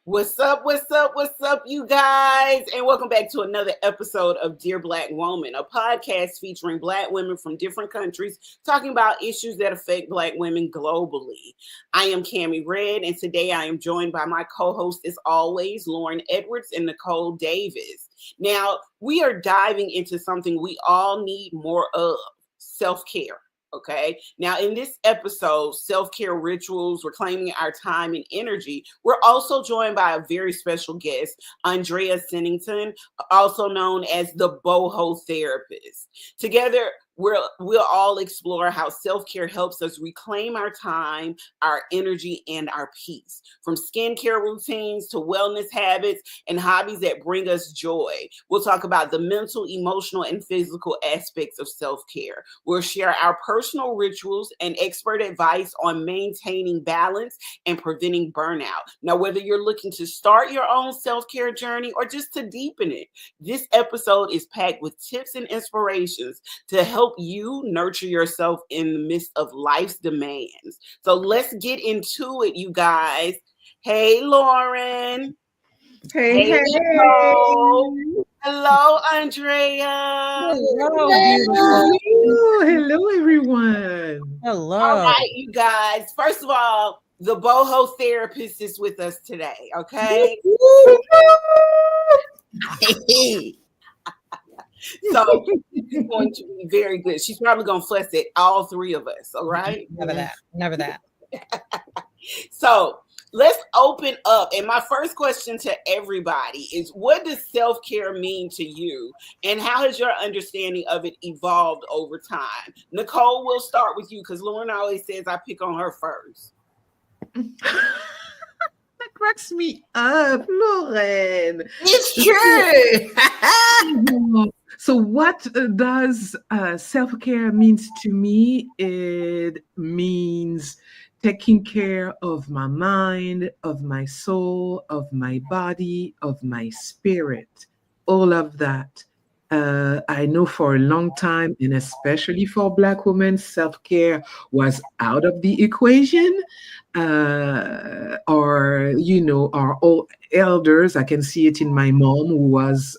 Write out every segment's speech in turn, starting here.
What's up? What's up? What's up, you guys? And welcome back to another episode of Dear Black Woman, a podcast featuring Black women from different countries talking about issues that affect Black women globally. I am Cammie Red, and today I am joined by my co-host, as always, Lauren Edwards and Nicole Davis. Now, we are diving into something we all need more of: self-care. Okay. Now, in this episode, self-care rituals, reclaiming our time and energy, we're also joined by a very special guest, Andrea Sennington, also known as the Boho Therapist. Together, we'll all explore how self-care helps us reclaim our time, our energy, and our peace. From skincare routines to wellness habits and hobbies that bring us joy. We'll talk about the mental, emotional, and physical aspects of self-care. We'll share our personal rituals and expert advice on maintaining balance and preventing burnout. Now, whether you're looking to start your own self-care journey or just to deepen it, this episode is packed with tips and inspirations to help you nurture yourself in the midst of life's demands. So let's get into it, you guys. Hey, Lauren. Hey. Nicole. Hello, Andrea. Hello, everyone. Hello. All right, you guys. First of all, the Boho Therapist is with us today, okay? So it's going to be very good. She's probably going to fuss at all three of us, all right? Never that. So let's open up. And my first question to everybody is, what does self-care mean to you? And how has your understanding of it evolved over time? Nicole, we'll start with you because Lauren always says I pick on her first. That cracks me up, Lauren. It's true. So what does self-care means to me? It means taking care of my mind, of my soul, of my body, of my spirit, all of that. I know for a long time, and especially for Black women, self-care was out of the equation. Our old elders, I can see it in my mom, who was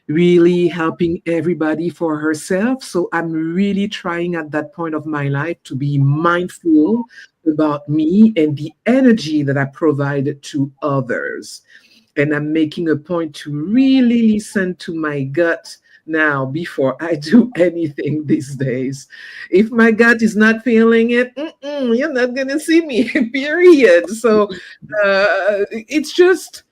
really helping everybody for herself. So I'm really trying at that point of my life to be mindful about me and the energy that I provide to others. And I'm making a point to really listen to my gut now before I do anything these days. If my gut is not feeling it, you're not going to see me, period. So it's just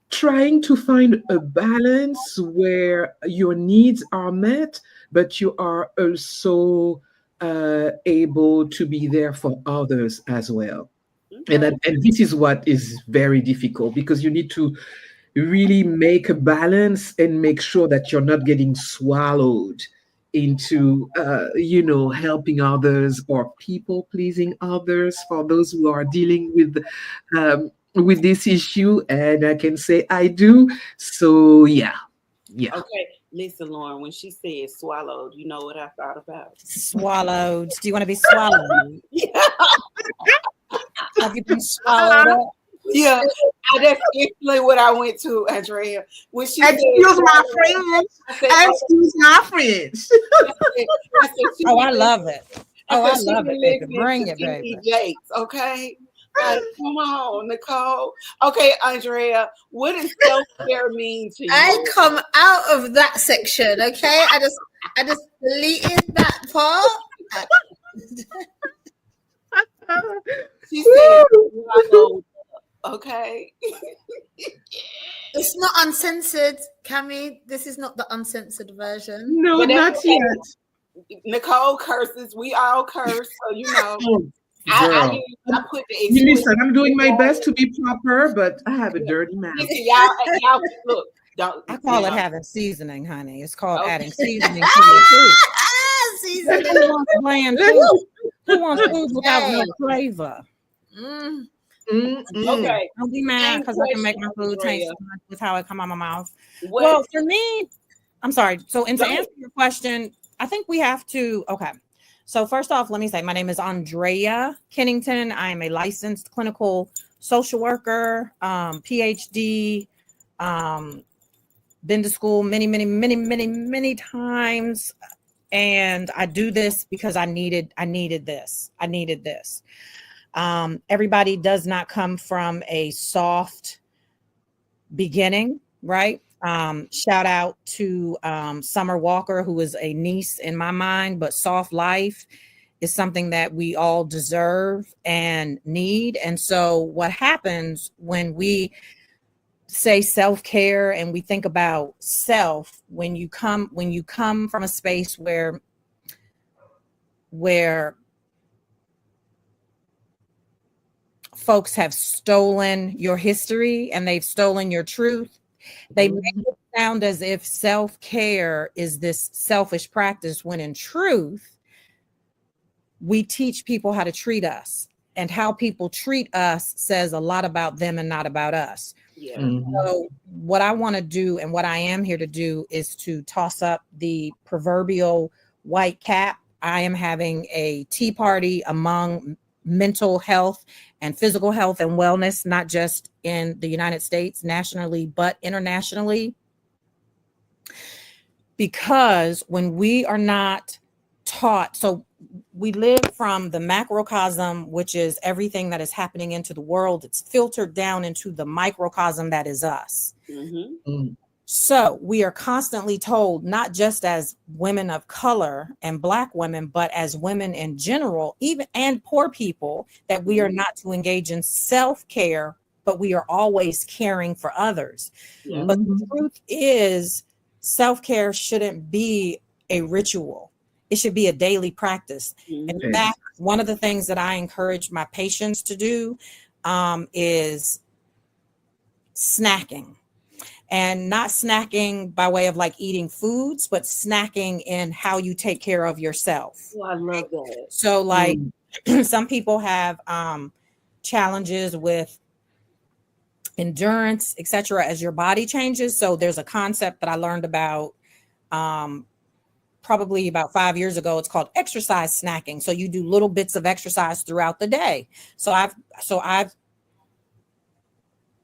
trying to find a balance where your needs are met, but you are also able to be there for others as well. Okay. And this is what is very difficult, because you need to really make a balance and make sure that you're not getting swallowed into helping others or people pleasing others, for those who are dealing with this issue. And I can say I do. So yeah. Okay. Listen, Lauren, when she said swallowed, you know what I thought about? Swallowed. Do you want to be swallowed? Yeah. Have you been swallowed up? Yeah, that's exactly what I went to, Andrea. When she Excuse my friends. Excuse my friends. I love it. I love it, baby. Bring it, baby. Jakes, okay? Like, come on, Nicole. Okay, Andrea, what does self-care mean to you? I come out of that section, okay? I just deleted that part. She said, okay. It's not uncensored, Cammie. This is not the uncensored version. No, not yet. Nicole curses. We all curse, so you know. I put the listen, I'm doing my best to be proper, but I have a dirty mouth. Y'all look. I call it having seasoning, honey. It's called adding seasoning to your food. Seasoning. Who wants bland food? Who wants food without no flavor? Okay. Don't be mad because I can make my food taste with how it come out of my mouth. What? Well, for me, I'm sorry. So, and to answer your question, I think we have to. Okay. So first off, let me say my name is Andrea Kennington. I am a licensed clinical social worker, PhD, been to school many times. And I do this because I needed this. Everybody does not come from a soft beginning, right? Shout out to Summer Walker, who is a niece in my mind, but soft life is something that we all deserve and need. And so what happens when we say self-care and we think about self, when you come from a space where folks have stolen your history and they've stolen your truth, they make it sound as if self-care is this selfish practice, when in truth, we teach people how to treat us, and how people treat us says a lot about them and not about us. Yeah. So what I want to do, and what I am here to do, is to toss up the proverbial white cap. I am having a tea party among mental health and physical health and wellness, not just in the United States, nationally, but internationally. Because when we are not taught, so we live from the macrocosm, which is everything that is happening into the world. It's filtered down into the microcosm that is us. Mm-hmm. So we are constantly told, not just as women of color and Black women, but as women in general, even and poor people, that we are not to engage in self-care, but we are always caring for others. Yeah. But the truth is, self-care shouldn't be a ritual. It should be a daily practice. Mm-hmm. In fact, one of the things that I encourage my patients to do is snacking. And not snacking by way of like eating foods, but snacking in how you take care of yourself. Oh, I love that. So like some people have challenges with endurance, etc., as your body changes. So there's a concept that I learned about probably about 5 years ago. It's called exercise snacking. So you do little bits of exercise throughout the day. So I've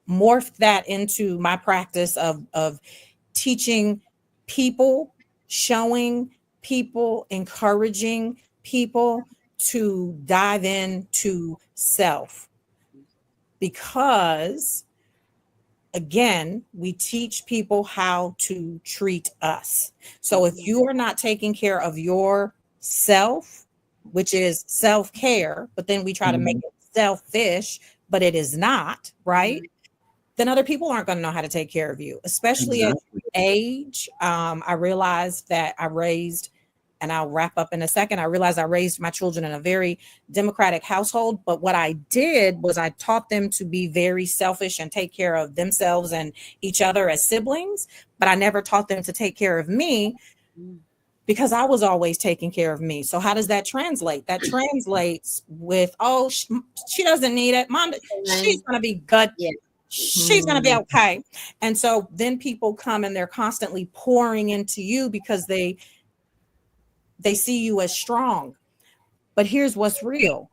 morphed that into my practice of teaching people, showing people, encouraging people to dive into self. Because again, we teach people how to treat us. So if you are not taking care of yourself, which is self-care, but then we try to make it selfish, but it is not, right? Then other people aren't going to know how to take care of you, especially as you age. I realized that I raised, and I'll wrap up in a second, I realized I raised my children in a very democratic household. But what I did was I taught them to be very selfish and take care of themselves and each other as siblings. But I never taught them to take care of me, because I was always taking care of me. So how does that translate? That translates with, oh, she doesn't need it. Mom, she's going to be good. Yeah. She's going to be okay. And so then people come and they're constantly pouring into you because they see you as strong. But here's what's real.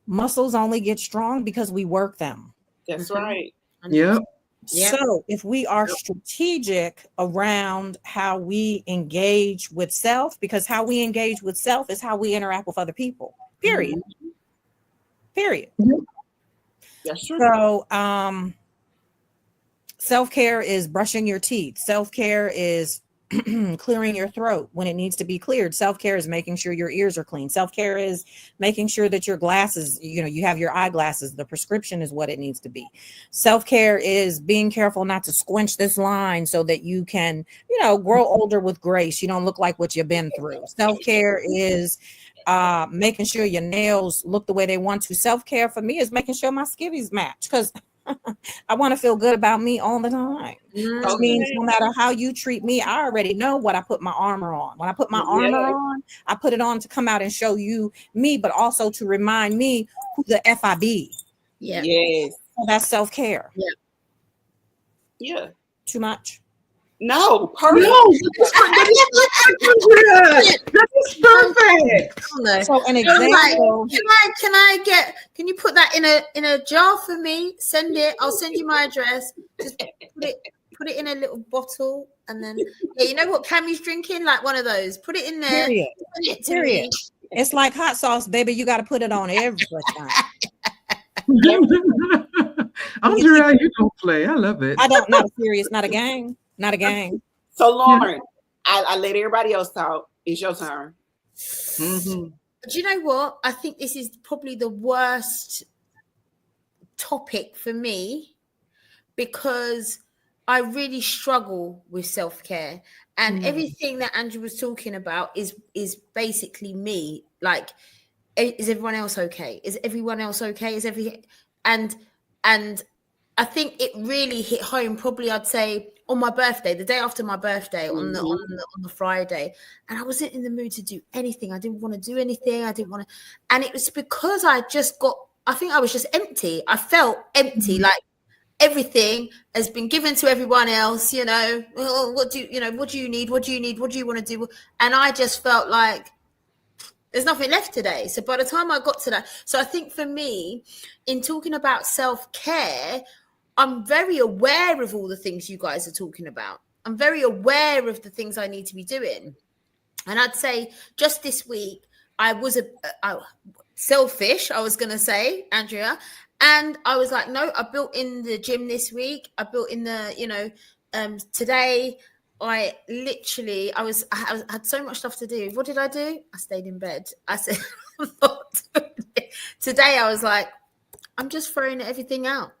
Muscles only get strong because we work them. That's right. Yep. So if we are strategic around how we engage with self, because how we engage with self is how we interact with other people, period. Period. That's true. So self-care is brushing your teeth. Self-care is clearing your throat when it needs to be cleared. Self-care is making sure your ears are clean. Self-care is making sure that your glasses, you have your eyeglasses, the prescription is what it needs to be. Self-care is being careful not to squinch this line so that you can, grow older with grace. You don't look like what you've been through. Self-care is making sure your nails look the way they want to. Self-care for me is making sure my skivvies match, because I want to feel good about me all the time. Which means no matter how you treat me, I already know what I put my armor on. When I put my armor on, I put it on to come out and show you me, but also to remind me who the F I be. Yeah. Yes. So that's self-care. Yeah. Too much? No, perfect. No, that is perfect. No. So an I was example. like, can you put that in a jar for me? Send it. I'll send you my address. Just put it in a little bottle, and then you know what Cammy's drinking? Like one of those. Put it in there. Period. Send it to Period. me. It's like hot sauce, baby. You got to put it on every time. Andrea, you don't play. I love it. I don't. Not a serious. Not a gang. Not a gang. So Lauren, I let everybody else talk. It's your turn. Mhm. Do you know what? I think this is probably the worst topic for me because I really struggle with self-care, and everything that Andrew was talking about is basically me. Like, is everyone else okay? Is everyone else okay? And I think it really hit home. Probably, I'd say on my birthday, the day after my birthday, on the Friday, and I wasn't in the mood to do anything. I didn't want to do anything. I didn't want to, and it was because I think I was just empty. I felt empty, like everything has been given to everyone else. What do you need? What do you need? What do you want to do? And I just felt like there's nothing left today. So by the time I got to that, so I think for me, in talking about self-care, I'm very aware of all the things you guys are talking about. I'm very aware of the things I need to be doing. And I'd say just this week, I was selfish, I was going to say, Andrea. And I was like, no, I built in the gym this week. I built in the, today. I had so much stuff to do. What did I do? I stayed in bed. I said, today I was like, I'm just throwing everything out.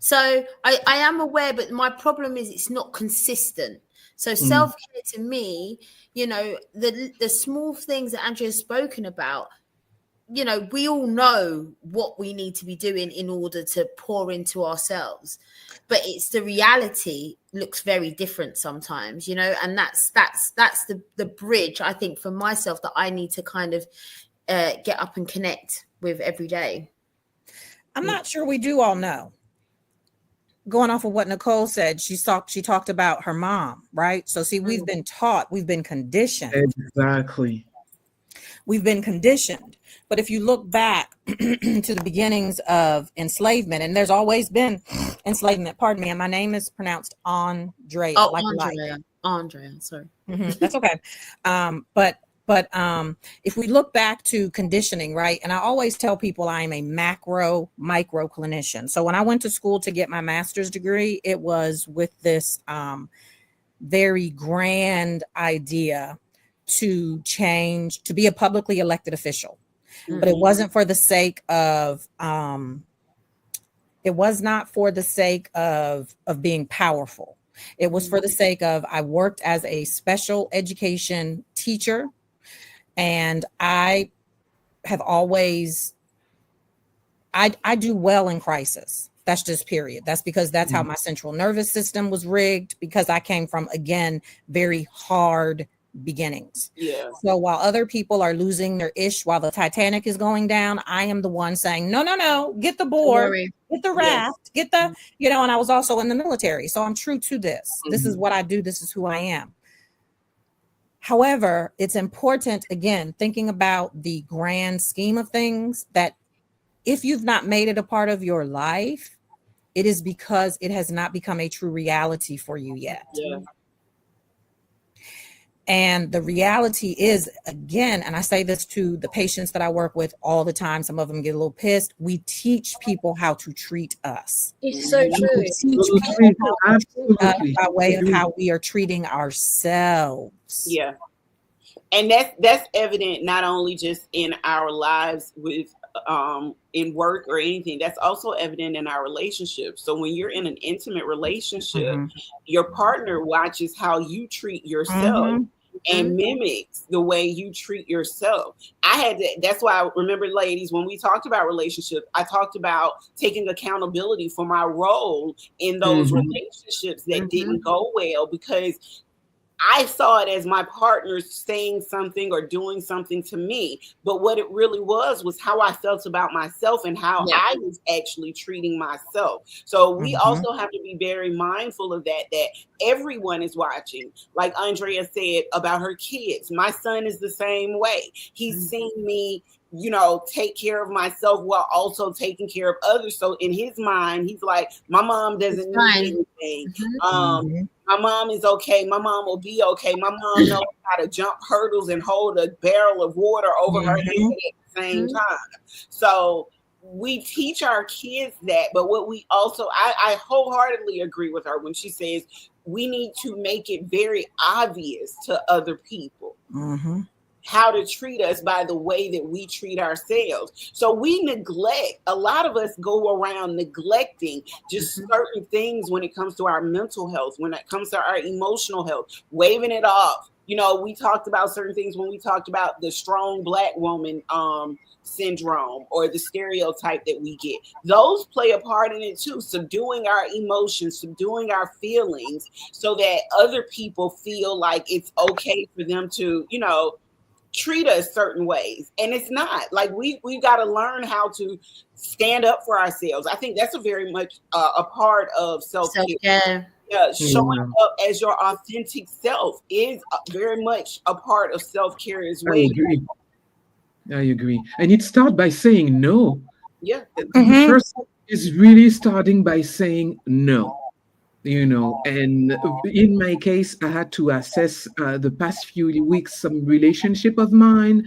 So I am aware, but my problem is it's not consistent. So self-care to me, the small things that Andrea has spoken about, we all know what we need to be doing in order to pour into ourselves, but it's the reality looks very different sometimes, and that's the bridge, I think, for myself that I need to kind of get up and connect with every day. I'm not sure we do all know. Going off of what Nicole said, she talked about her mom, right? So see, we've been taught, we've been conditioned. Exactly. We've been conditioned. But if you look back to the beginnings of enslavement, and there's always been enslavement, pardon me, and my name is pronounced Andrea. Oh, Andrea, sorry. That's okay. But if we look back to conditioning, right? And I always tell people I am a micro clinician. So when I went to school to get my master's degree, it was with this very grand idea to change, to be a publicly elected official. But it wasn't for the sake of, it was not for the sake of being powerful. It was for the sake of, I worked as a special education teacher, and I have always, I do well in crisis. That's just period. That's because that's how my central nervous system was rigged, because I came from, again, very hard beginnings. Yeah. So while other people are losing their ish while the Titanic is going down, I am the one saying, no, get the board, get the raft, get the, and I was also in the military. So I'm true to this. This is what I do. This is who I am. However, it's important, again, thinking about the grand scheme of things, that if you've not made it a part of your life, it is because it has not become a true reality for you yet. Yeah. And the reality is, again, and I say this to the patients that I work with all the time, some of them get a little pissed, we teach people how to treat us. It's so true. We teach people how to treat us by way of how we are treating ourselves. Yeah. And that's evident not only just in our lives with in work or anything, that's also evident in our relationships. So when you're in an intimate relationship, your partner watches how you treat yourself and mimics the way you treat yourself. That's why I remember, ladies, when we talked about relationships, I talked about taking accountability for my role in those relationships that didn't go well, because I saw it as my partner saying something or doing something to me. But what it really was how I felt about myself and how I was actually treating myself. So we also have to be very mindful of that everyone is watching. Like Andrea said about her kids. My son is the same way. He's seen me, take care of myself while also taking care of others. So in his mind, he's like, my mom doesn't need anything. My mom is okay. My mom will be okay. My mom knows how to jump hurdles and hold a barrel of water over her head at the same time. So we teach our kids that, but what we also, I wholeheartedly agree with her when she says we need to make it very obvious to other people how to treat us by the way that we treat ourselves. So we neglect, a lot of us go around neglecting just certain things when it comes to our mental health, when it comes to our emotional health, waving it off. We talked about certain things when we talked about the strong Black woman syndrome or the stereotype that we get. Those play a part in it too, subduing our emotions, subduing our feelings so that other people feel like it's okay for them to, treat us certain ways. And it's not. Like we've got to learn how to stand up for ourselves. I think that's a very much a part of self-care. Showing up as your authentic self is very much a part of self-care as well. I agree. And it starts by saying no. Yeah. The first is really starting by saying no. And in my case, I had to assess the past few weeks some relationship of mine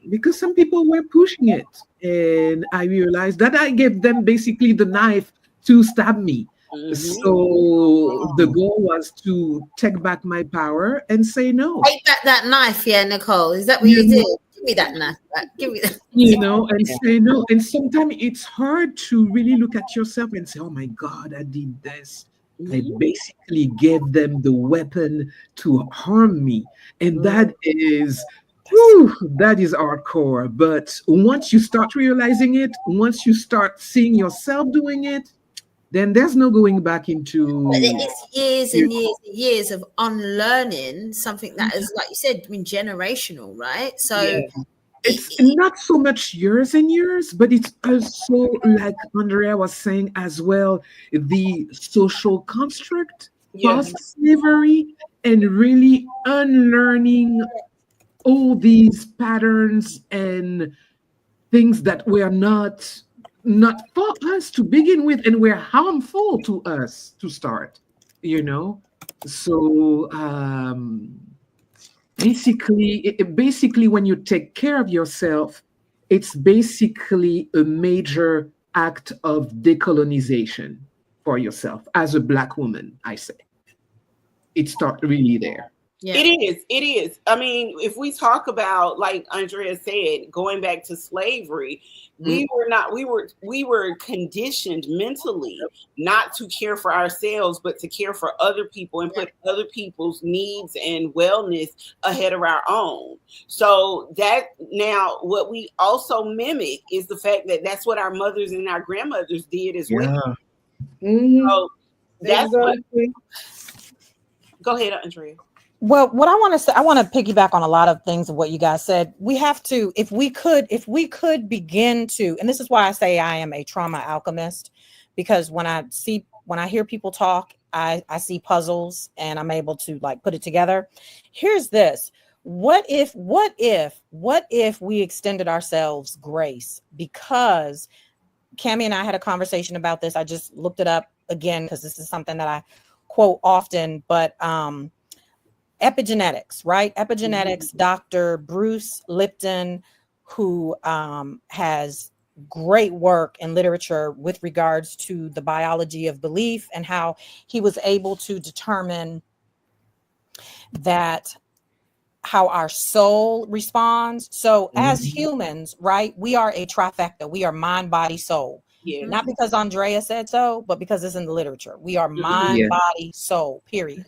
because some people were pushing it, and I realized that I gave them basically the knife to stab me. So the goal was to take back my power and say no. Take back that knife, Nicole. Is that what you did? Give me that knife back. Give me that. And say no. And sometimes it's hard to really look at yourself and say, oh my God, I did this. I basically gave them the weapon to harm me. And that is hardcore. But once you start realizing it, once you start seeing yourself doing it, then there's no going back into. But it's years and years and years of unlearning something that is, like you said, generational, right? So it's not so much years and years, but it's also, like Andrea was saying as well, the social construct, post-slavery, and really unlearning all these patterns and things that were not for us to begin with, and were harmful to us to start, So basically, when you take care of yourself, it's basically a major act of decolonization for yourself as a Black woman, I say. It starts really there. Yeah. It is. I mean, if we talk about, like Andrea said, going back to slavery, we were conditioned mentally not to care for ourselves, but to care for other people and put other people's needs and wellness ahead of our own. So that now what we also mimic is the fact that that's what our mothers and our grandmothers did as well. So that's go ahead, Andrea. Well, what I want to say, I want to piggyback on a lot of things of what you guys said. We have to, if we could begin to, and this is why I say I am a trauma alchemist, because when I hear people talk, I see puzzles and I'm able to like put it together. Here's this. What if we extended ourselves grace? Because Cammie and I had a conversation about this. I just looked it up again because this is something that I quote often, but epigenetics, right? Epigenetics, Dr. Bruce Lipton, who has great work in literature with regards to the biology of belief and how he was able to determine that how our soul responds. So as humans, right, we are a trifecta. We are mind, body, soul. Yeah. Not because Andrea said so, but because it's in the literature. We are mind, body, soul, period.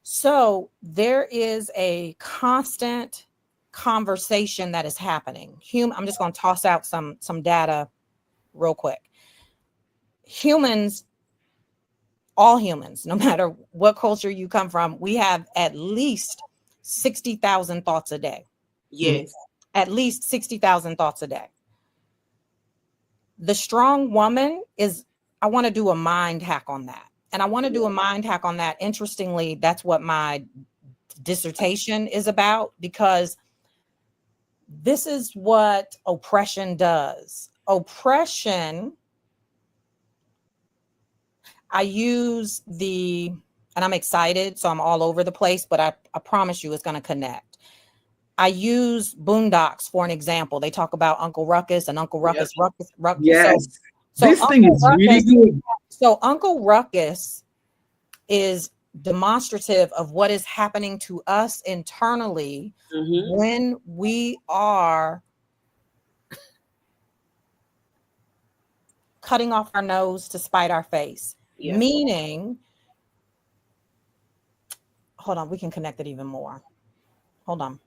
So there is a constant conversation that is happening. I'm just going to toss out some data real quick. Humans all humans, no matter what culture you come from, we have at least 60,000 thoughts a day. Yes. At least 60,000 thoughts a day. The strong woman is, I want to do a mind hack on that. And I want to do a mind hack on that. Interestingly, that's what my dissertation is about, because this is what oppression does. Oppression, I use and I'm excited, so I'm all over the place, but I promise you it's going to connect. I use Boondocks for an example. They talk about Uncle Ruckus and Uncle Ruckus. Yep. Ruckus. Yes. So This thing Uncle is really good. So Uncle Ruckus is demonstrative of what is happening to us internally when we are cutting off our nose to spite our face. Yeah. Meaning, hold on, we can connect it even more. Hold on.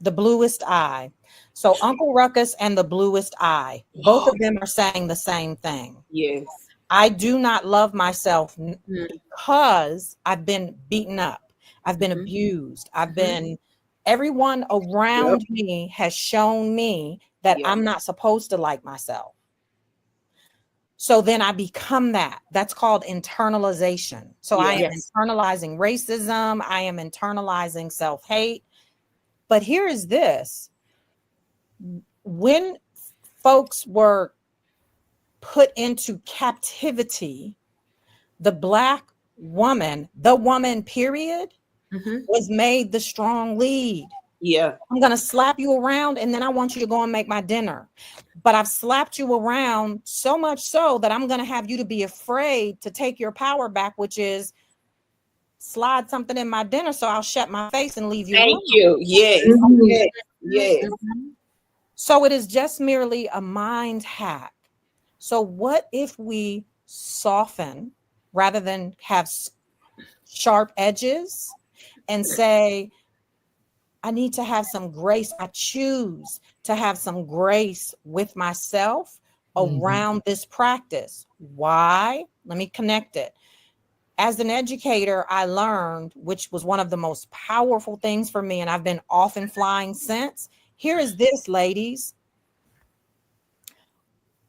The bluest eye. So Uncle Ruckus and the bluest eye, both of them are saying the same thing. Yes. I do not love myself because I've been beaten up. I've been abused. I've been, everyone around me has shown me that I'm not supposed to like myself. So then I become that. That's called internalization. So I am internalizing racism. I am internalizing self-hate. But here is this. When folks were put into captivity, the Black woman, the woman period, was made the strong lead. Yeah. I'm going to slap you around and then I want you to go and make my dinner. But I've slapped you around so much so that I'm going to have you to be afraid to take your power back, which is slide something in my dinner so I'll shut my face and leave you alone. Thank you. Yes. Yes. So it is just merely a mind hack. So what if we soften rather than have sharp edges and say, I need to have some grace. I choose to have some grace with myself around this practice. Why? Let me connect it. As an educator, I learned, which was one of the most powerful things for me, and I've been off and flying since. Here is this, ladies.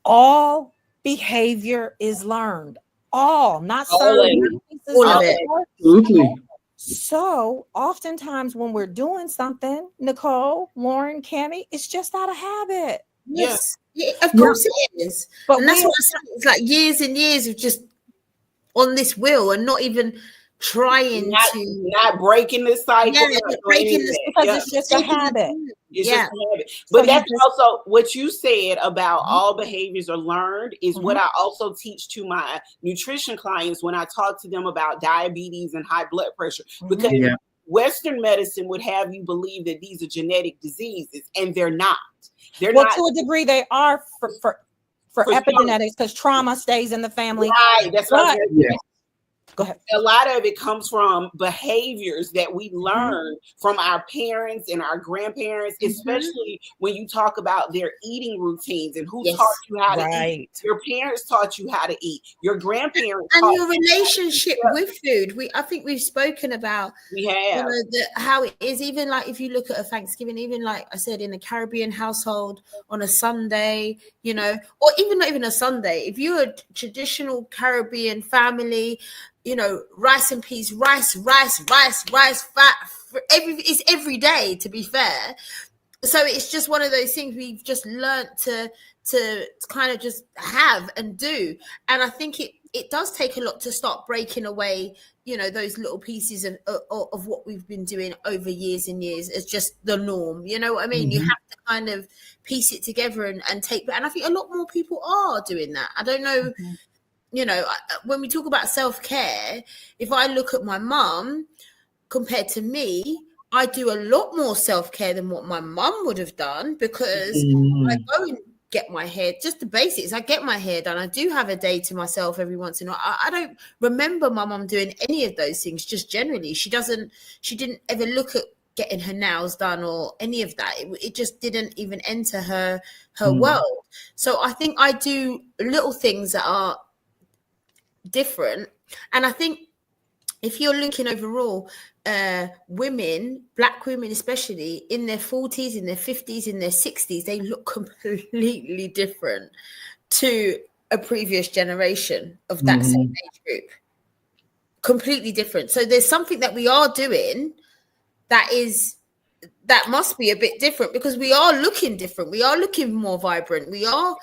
All behavior is learned. All, not some. All of it. Absolutely. So oftentimes when we're doing something, Nicole, Lauren, Cammie, it's just out of habit. Yes. Yeah, of course it is. But and that's what I said. It's like years and years of just on this wheel and not even trying not breaking the cycle. Breaking this because it's just a habit. It's just a habit. But that's also what you said about all behaviors are learned is what I also teach to my nutrition clients when I talk to them about diabetes and high blood pressure, because Western medicine would have you believe that these are genetic diseases, and they're not. They're not. To a degree, they are for epigenetics, because trauma stays in the family. Right. That's what Go ahead. A lot of it comes from behaviors that we learn from our parents and our grandparents, especially when you talk about their eating routines and who taught you how to eat. Your parents taught you how to eat. Your grandparents and your relationship with food. I think we've spoken about. We have how it is. Even like if you look at a Thanksgiving, even like I said in a Caribbean household on a Sunday, or even not even a Sunday. If you're a traditional Caribbean family. Rice and peas, rice, fat. It's every day, to be fair. So it's just one of those things we've just learned to kind of just have and do. And I think it does take a lot to start breaking away, those little pieces of what we've been doing over years and years as just the norm. You know what I mean? You have to kind of piece it together and take. And I think a lot more people are doing that. I don't know. When we talk about self-care, if I look at my mum compared to me, I do a lot more self-care than what my mum would have done, because I go and get my hair, just the basics. I get my hair done. I do have a day to myself every once in a while. I don't remember my mum doing any of those things, just generally. She didn't ever look at getting her nails done or any of that. It just didn't even enter her world. So I think I do little things that are different. And I think if you're looking overall, women, Black women especially, in their 40s, in their 50s, in their 60s, they look completely different to a previous generation of that same age group. Completely different. So there's something that we are doing that must be a bit different, because we are looking different. We are looking more vibrant. Do you know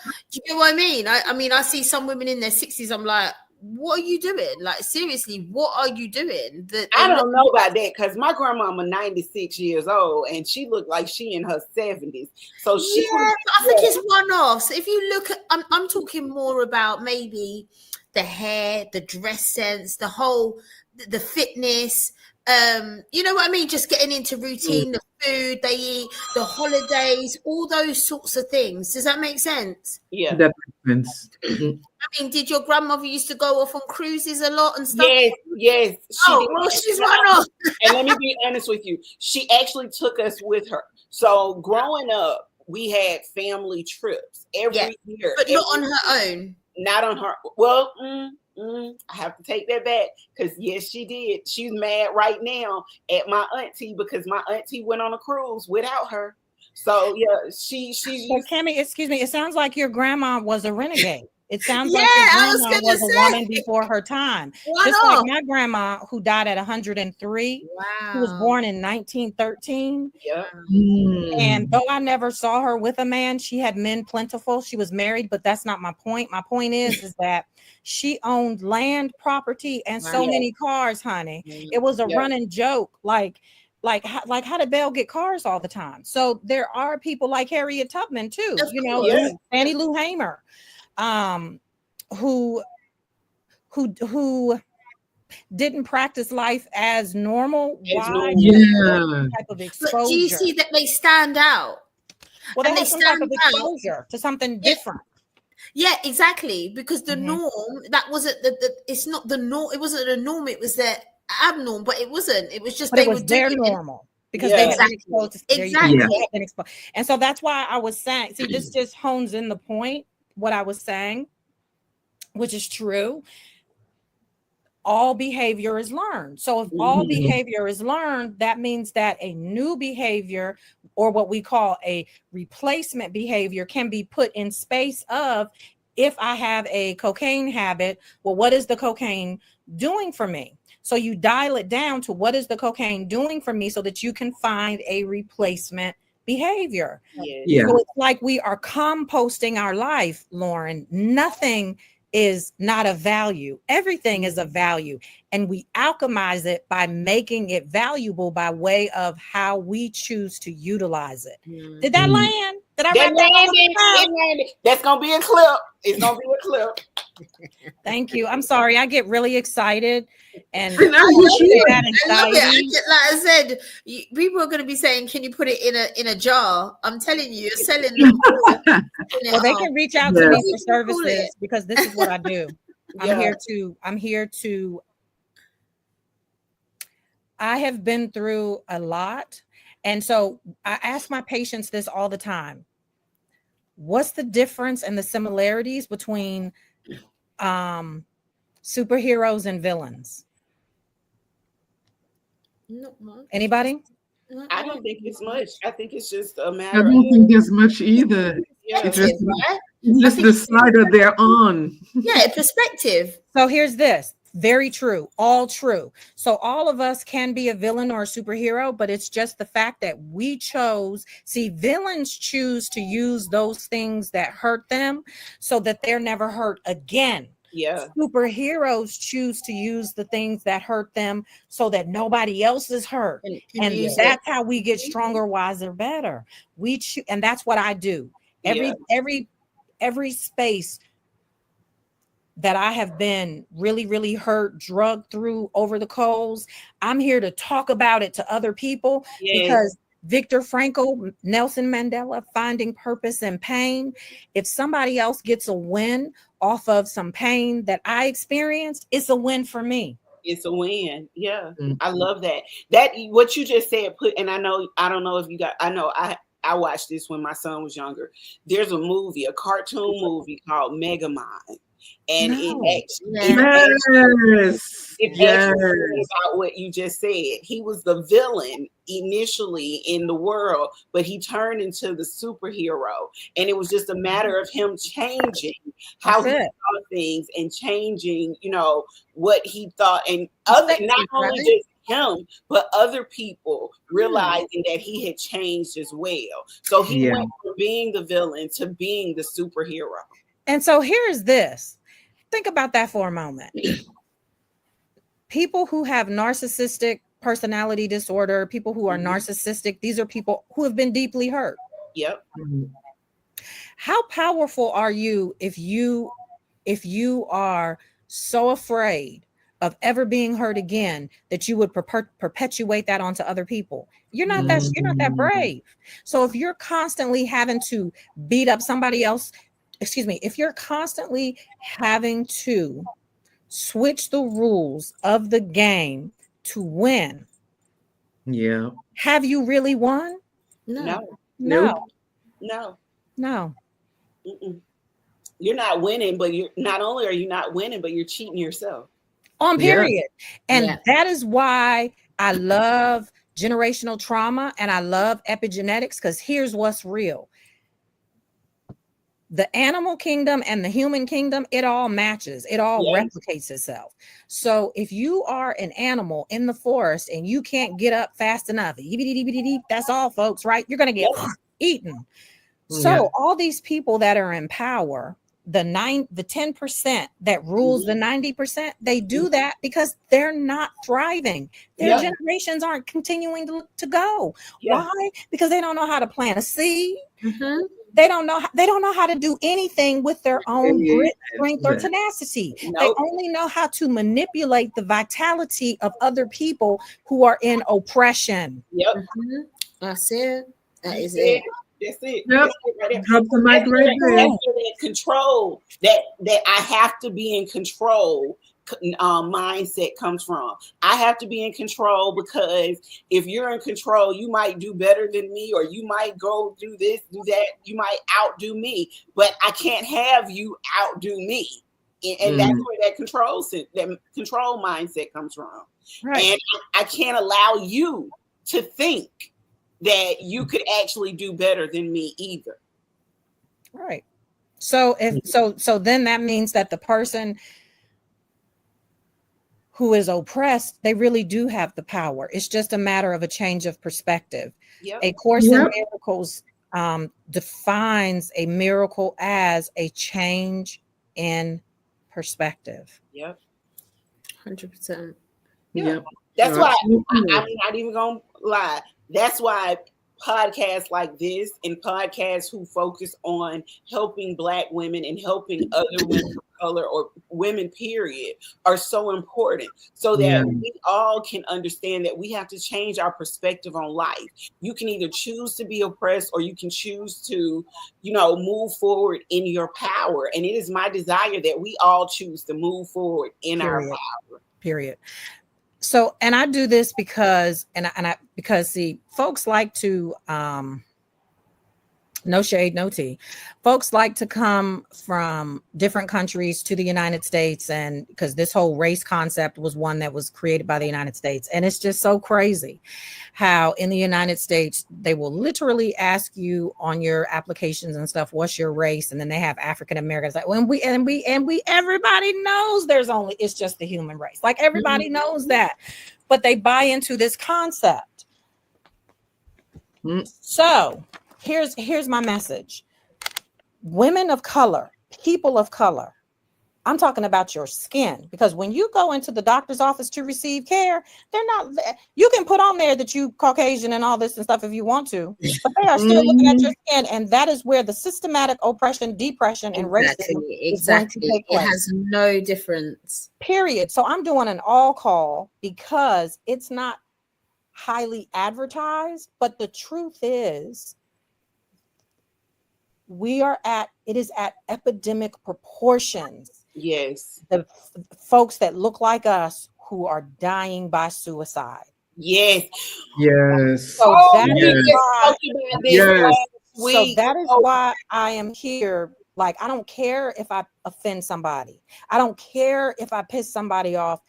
what I mean? I mean, I see some women in their 60s. I'm like, what are you doing? Like, seriously, what are you doing? I don't know about that, because my grandmama 96 years old and she looked like she in her 70s. So she I think it's one-off. So if you look at, I'm talking more about maybe the hair, the dress sense, the whole, the fitness. You know what I mean? Just getting into routine, the food they eat, the holidays, all those sorts of things. Does that make sense? Yeah, that makes sense. I mean, did your grandmother used to go off on cruises a lot and stuff? Yes. She's one off. And let me be honest with you. She actually took us with her. So growing up, we had family trips every year. But not on her own. Not on her. Well, I have to take that back, because yes, she did. She's mad right now at my auntie because my auntie went on a cruise without her. So yeah, she's. Well, Cammie, excuse me. It sounds like your grandma was a renegade. It sounds like I your grandma was a woman before her time. Just like my grandma, who died at 103. Wow. Who was born in 1913. Yeah. And though I never saw her with a man, she had men plentiful. She was married, but that's not my point. My point is that she owned land, property, and so many cars, honey. It was a running joke. Like how did Belle get cars all the time? So there are people like Harriet Tubman too, Fannie Lou Hamer, who didn't practice life as normal. Why? Type of exposure. But do you see that they stand out? Well, they have some type of exposure to something different. Yeah, exactly. Because the norm, that wasn't it's not the norm. It wasn't the norm. It was the abnormal, but it wasn't. It was just but it was their normal, because they had been exposed to been exposed. And so that's why I was saying, see, this just hones in the point, what I was saying, which is true. All behavior is learned. So if all behavior is learned, that means that a new behavior, or what we call a replacement behavior, can be put in space of, if I have a cocaine habit, well, what is the cocaine doing for me? So you dial it down to, what is the cocaine doing for me, so that you can find a replacement behavior. So it's like we are composting our life, Lauren. Nothing is not of value. Everything is of value. And we alchemize it by making it valuable by way of how we choose to utilize it. Did that land? Did I wrap that landed? That's going to be a clip. It's going to be a clip. Thank you. I'm sorry. I get really excited. And I love it. Like I said, people are going to be saying, can you put it in a jar? I'm telling you, you're selling them. Well, they can reach out to me for services, because this is what I do. I'm here to I have been through a lot. And so I ask my patients this all the time. What's the difference and the similarities between superheroes and villains? Anybody? I don't think it's much. I think it's just a matter. I don't think there's much either. It's just the side that they're on. Yeah, perspective. So here's this. Very true. All true. So all of us can be a villain or a superhero, but it's just the fact that we chose. See, villains choose to use those things that hurt them so that they're never hurt again. Yeah. Superheroes choose to use the things that hurt them so that nobody else is hurt. And that's how we get stronger, wiser, better. And that's what I do. Every space that I have been really, really hurt, drugged through over the coals, I'm here to talk about it to other people, because Viktor Frankl, Nelson Mandela, finding purpose in pain. If somebody else gets a win off of some pain that I experienced, it's a win for me. It's a win. Yeah. I love that. That what you just said, and I don't know if you got, I know I I watched this when my son was younger. There's a cartoon movie called Megamind. And it actually said about what you just said. He was the villain initially in the world, but he turned into the superhero. And it was just a matter of him changing how he saw things and changing, what he thought. And not only just him, but other people realizing that he had changed as well. So he went from being the villain to being the superhero. And so here's this. Think about that for a moment. People who have narcissistic personality disorder, people who are narcissistic, these are people who have been deeply hurt. Yep. How powerful are you if you are so afraid of ever being hurt again that you would perpetuate that onto other people? You're not that brave. So if you're constantly having to beat up somebody else, if you're constantly having to switch the rules of the game to win, have you really won? No. Mm-mm. You're not winning, but not only are you not winning, but you're cheating yourself. On period. And that is why I love generational trauma and I love epigenetics, because here's what's real. The animal kingdom and the human kingdom, it all matches. It all replicates itself. So if you are an animal in the forest and you can't get up fast enough, that's all, folks, right? You're going to get eaten. So all these people that are in power, the 10% that rules the 90%, they do that because they're not thriving. Their generations aren't continuing to go. Why? Because they don't know how to plant a seed. They don't know how to do anything with their own grit, strength, or tenacity. They only know how to manipulate the vitality of other people who are in oppression. That's it. That is it. That's it. Yep. Drop the mic right there. That control that I have to be in control mindset comes from. I have to be in control, because if you're in control, you might do better than me, or you might go do this, do that. You might outdo me, but I can't have you outdo me. And that's where that control mindset comes from. Right. And I can't allow you to think that you could actually do better than me either. Right. So then that means that the person who is oppressed, they really do have the power. It's just a matter of a change of perspective. A Course in Miracles defines a miracle as a change in perspective. 100%. That's why I'm not even gonna lie. That's why podcasts like this and podcasts who focus on helping Black women and helping other women of color or women period are so important, so that we all can understand that we have to change our perspective on life. You can either choose to be oppressed, or you can choose to, move forward in your power. And it is my desire that we all choose to move forward in our power. Period. So, and I do this because see, folks like to, no shade, no tea. Folks like to come from different countries to the United States, and because this whole race concept was one that was created by the United States. And it's just so crazy how in the United States, they will literally ask you on your applications and stuff, what's your race? And then they have African Americans. Like, everybody knows it's just the human race. Like, everybody knows that, but they buy into this concept. So here's my message. Women of color, people of color, I'm talking about your skin, because when you go into the doctor's office to receive care, you can put on there that you Caucasian and all this and stuff if you want to, but they are still looking at your skin. And that is where the systematic oppression, depression, and racism is going to take place. It has no difference. Period. So I'm doing an all call because it's not highly advertised, but the truth is, it is at epidemic proportions. Yes. The folks that look like us who are dying by suicide. Yes. Yes. So Oh, that we is yes. just why. talked about this Yes. last So week. that is Oh, why I am here. Like, I don't care if I offend somebody. I don't care if I piss somebody off,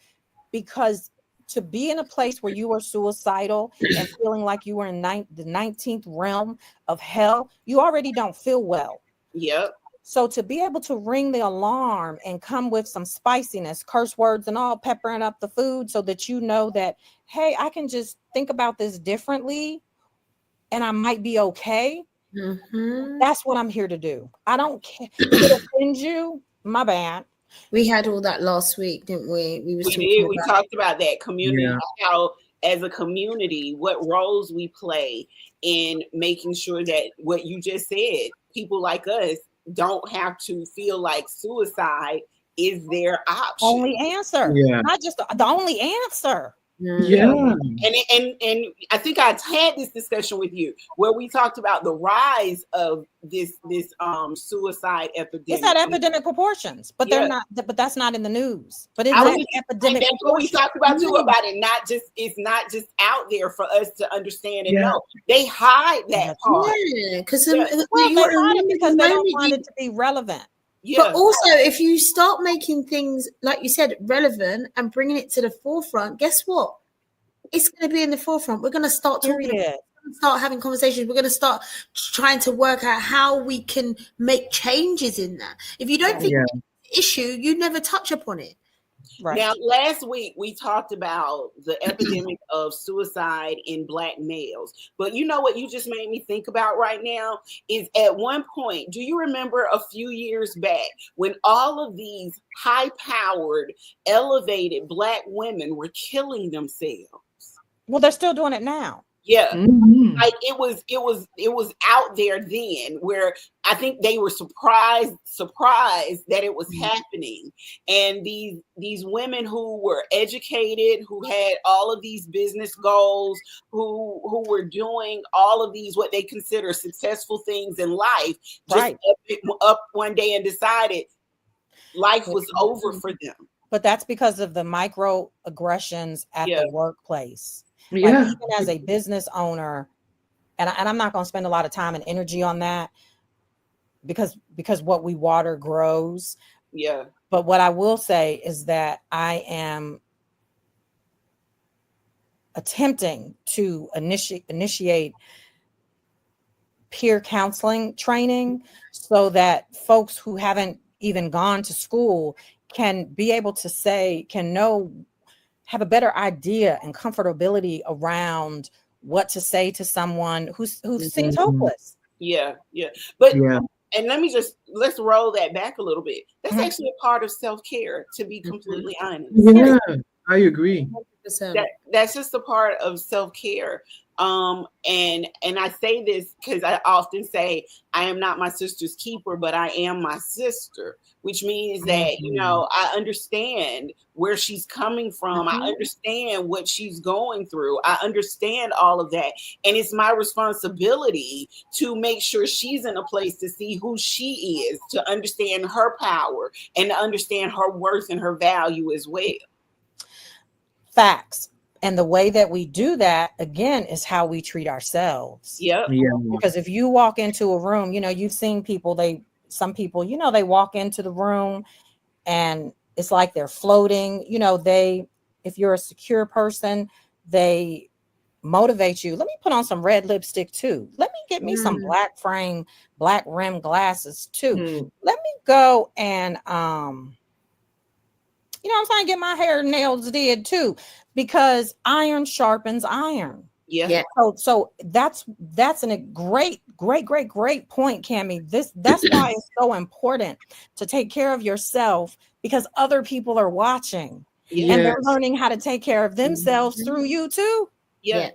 because to be in a place where you are suicidal and feeling like you are in the 19th realm of hell, you already don't feel well. yep. So to be able to ring the alarm and come with some spiciness, curse words and all, peppering up the food so that you know that, hey, I can just think about this differently and I might be okay. Mhm. That's what I'm here to do. I don't care if it offends you, my bad. We had all that last week, didn't we? We was We talking did. We about talked about that community, Yeah. how as a community, what roles we play in making sure that what you just said, people like us don't have to feel like suicide is their option. Only answer. Yeah. Not just the only answer. Yeah. And I think I had this discussion with you where we talked about the rise of this suicide epidemic. It's at epidemic proportions, but Yeah. they're not. But that's not in the news. But it's I at was- And epidemic. that's what we proportions. talked about too, about it. It's not just out there for us to understand and Yeah. know. They hide that That's part. yeah, because Yeah. Well, they hide it because they don't find it to be relevant. Yeah. But also, if you start making things, like you said, relevant and bringing it to the forefront, guess what? It's going to be in the forefront. We're going to start talking, Period. start having conversations. We're going to start trying to work out how we can make changes in that. If you don't think Yeah. it's an issue, you never touch upon it. Right. Now, last week we talked about the epidemic of suicide in Black males. But you know what you just made me think about right now is at one point, do you remember a few years back when all of these high-powered, elevated Black women were killing themselves? Well, they're still doing it now. Yeah. Mhm. Like it was out there then, where I think they were surprised that it was happening. And these women who were educated, who had all of these business goals, who were doing all of these what they consider successful things in life, just Right. up one day and decided life was over for them. But that's because of the microaggressions at Yeah. the workplace. Like, Yeah. even as a business owner, and I'm not going to spend a lot of time and energy on that because what we water grows. Yeah. But what I will say is that I am attempting to initiate peer counseling training so that folks who haven't even gone to school can be able to have a better idea and comfortability around what to say to someone who seems hopeless. Yeah. Yeah. But Yeah. and let's roll that back a little bit. That's Mhm. actually a part of self-care, to be completely honest. Yeah. I agree. 100%. That's just a part of self-care. And I say this because I often say I am not my sister's keeper, but I am my sister, which means that, you know, I understand where she's coming from. I understand what she's going through. I understand all of that. And it's my responsibility to make sure she's in a place to see who she is, to understand her power and to understand her worth and her value as well. Facts. And the way that we do that, again, is how we treat ourselves. Yep. Yeah. Because if you walk into a room, you know, you've seen people, some people, you know, they walk into the room and it's like they're floating, you know, if you're a secure person, they motivate you. Let me put on some red lipstick too. Let me get me some black frame, black rim glasses too. Let me go and, you know what I'm saying, get my hair and nails did too, because iron sharpens iron. Yeah. So that's a great point, Cammie. That's why it's so important to take care of yourself, because other people are watching and they're learning how to take care of themselves through you too. Yeah.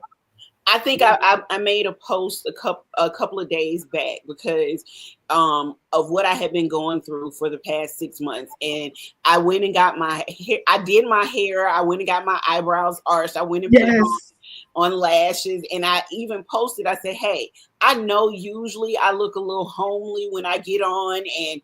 I think I made a post a couple of days back because of what I had been going through for the past 6 months. And I went and got my hair. I did my hair. I went and got my eyebrows arched. I went and put on lashes. And I even posted, I said, hey, I know usually I look a little homely when I get on and,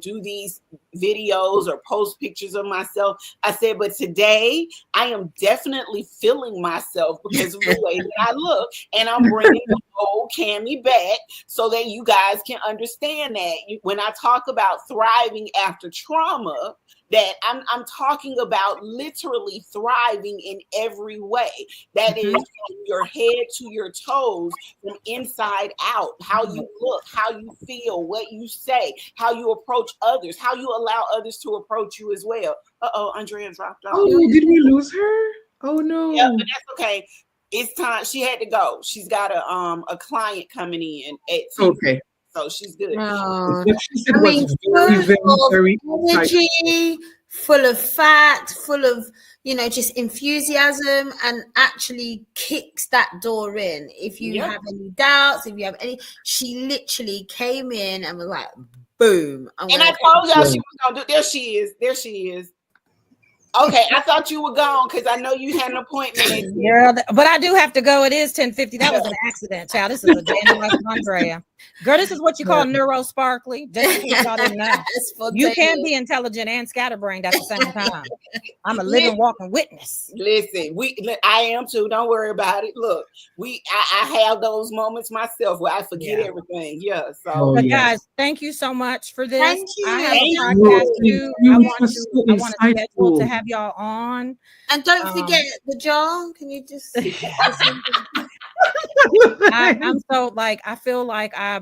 do these videos or post pictures of myself. I said, but today I am definitely feeling myself because of the way that I look. And I'm bringing the old Cammie back so that you guys can understand that when I talk about thriving after trauma, that I'm talking about literally thriving in every way. That is from your head to your toes, from inside out, how you look, how you feel, what you say, how you approach others, how you allow others to approach you as well. Andrea dropped off. Oh, did we lose her? Oh no. Yeah, but that's okay. It's time. She had to go. She's got a client coming in at 2. Okay. So she's good. What she said was very energy, full of fact, full of just enthusiasm, and actually kicks that door in. If you have any doubts, if you have any, she literally came in and was like, boom. And I told y'all she was gonna do. There she is. There she is. Okay, I thought you were gone because I know you had an appointment. Yeah, but I do have to go. It is 10:50. That was an accident, child. This is a day like Andrea. Girl, this is what you call neurosparkly. Y'all didn't know. You can be intelligent and scatterbrained at the same time. I'm a living, walking witness. Listen, I am too. Don't worry about it. Look, I have those moments myself where I forget everything. Yeah. So, guys, thank you so much for this. Thank you. I have a podcast too. I want to schedule to have y'all on. And don't forget the jar. Can you just? I'm so like I feel like how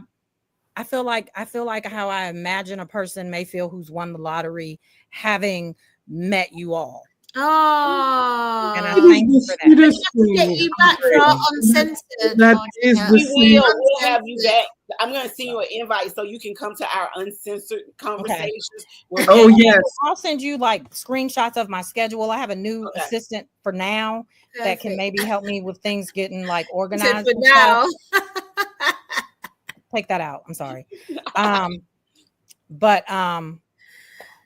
I imagine a person may feel who's won the lottery having met you all. Oh, and I thank you for that. Let's get you back for our uncensored. We'll have you back. I'm going to send you an invite so you can come to our uncensored conversations. Okay. Oh yes, I'll send you like screenshots of my schedule. I have a new assistant for now that can maybe help me with things getting like organized. For now, take that out. I'm sorry.